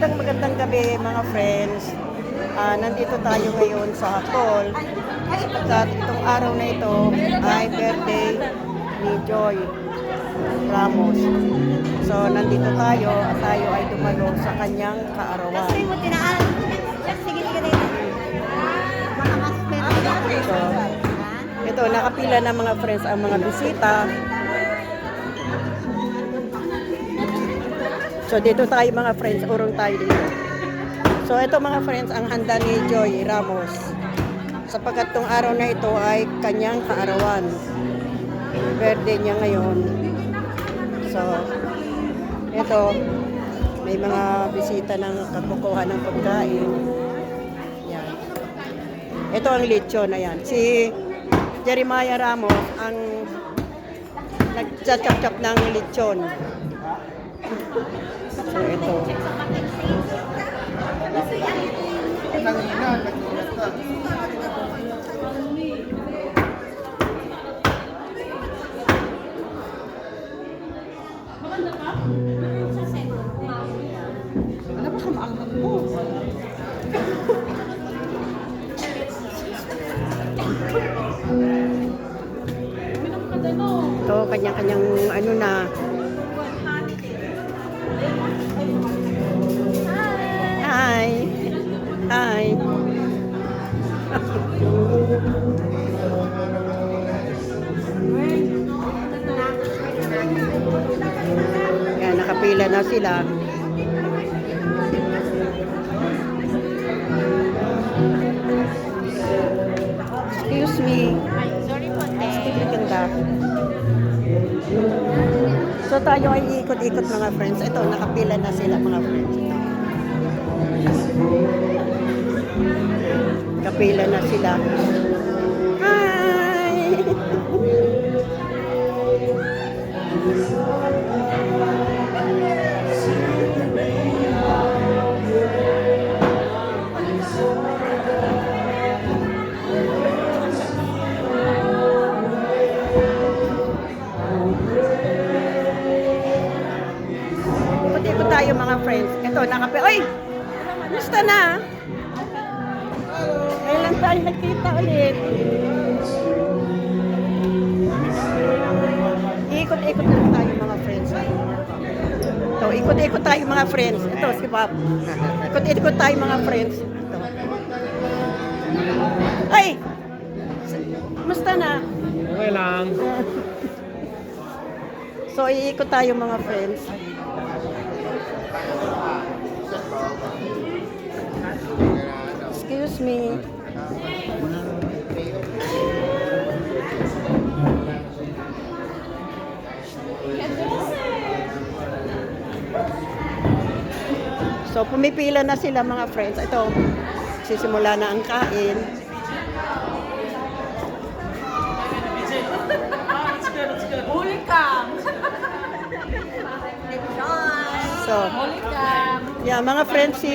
Magandang gabi mga friends. Nandito tayo ngayon sa Hapol. Sapagkat itong araw na ito ay birthday ni Joy Ramos. So nandito tayo at tayo ay dumalo sa kanyang kaarawan. Kasi mo tinaan. Sige, sige rin. Baka mas meron. So, ito, nakapila na mga friends ang mga bisita. So dito tayo mga friends, urong tayo dito. So ito mga friends, ang handa ni Joy Ramos. Sapagkat tong araw na ito ay kanyang kaarawan. Birthday niya ngayon. So ito, may mga bisita ng kakukuha ng pagkain. Yan. Ito ang lechon na yan. Si Jeremiah Ramos ang nagchachap-chap ng lechon. So ito. Ano ba kamaanghang mo? Ito, kanya-kanyang ano na. Hi. Hi. Yan, nakapila na sila. Excuse me. Sorry po, Sige, ganda. So tayo ay ikot-ikot mga friends. Ito, nakapila na sila mga friends. Kapila na sila. Hi! Ikot-ikot tayo mga friends. Ito, nakapila. Ay! Gusto na? Ngayon lang tayo nagkita ulit. Ikot-ikot lang tayo mga friends. Ito, ikot-ikot tayo mga friends. Ito, si Bob. Ikot-ikot tayo mga friends. Ito. Ay! Musta na? Okay lang. So, iikot tayo mga friends. Excuse me. So, pumipila na sila mga friends. Ito, sisimula na ang kain. Huli ka. So, Huli ka. yeah, mga friends, si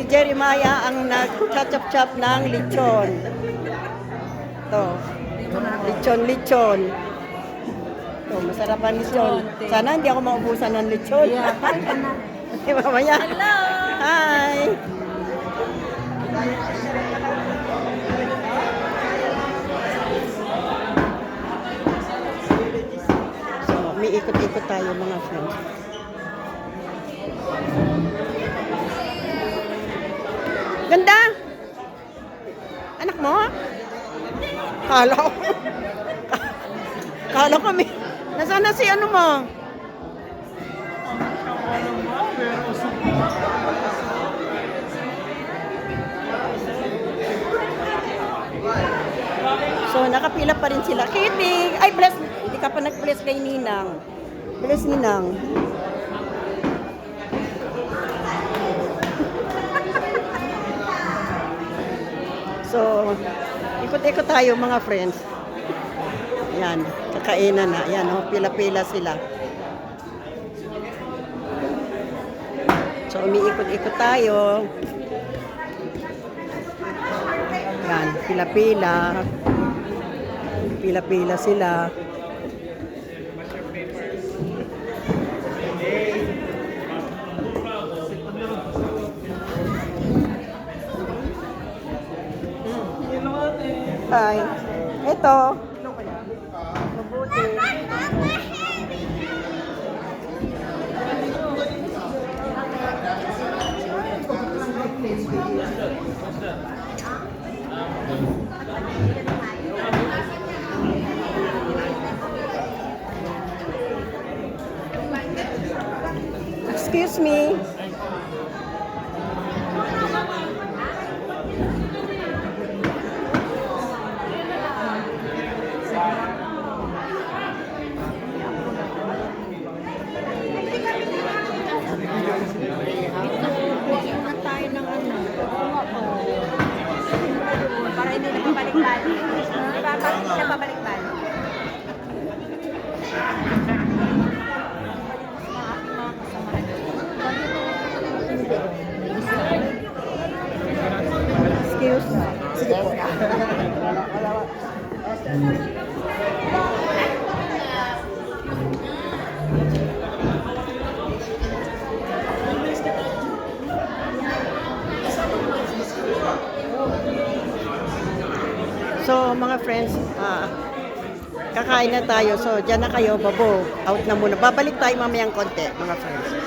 Jeremiah ang nag-chop-chop ng lechon. Ito. Lechon. Ito, masarap ang lechon. Sana hindi ako maubusan ng lechon. Yeah, parang ka na. Di ba, mamaya? Hello. Hi! So, may ikot-ikot tayo mga friends. Ganda! Anak mo? Kala ko. Kala ko may... Nasaan na si ano mo? So, nakapila pa rin sila. Kitty! Ay, bless! Hindi ka pa nag-bless kay Ninang. Bless Ninang. So, ikot-ikot tayo mga friends. Ayan, kakainan na. Ayan, oh, pila-pila sila. So, umiikot-ikot tayo. Ayan, pila-pila. Pila-pila sila. Hi. Ito. Mabuti. Excuse me. Tayo ng ano. Para hindi na pabalik-balik. Hindi na pabalik-balik. Excuse. Sige po. So, mga friends, kakain na tayo. So, dyan na kayo, babo. Out na muna. Babalik tayo mamayang konti, mga friends.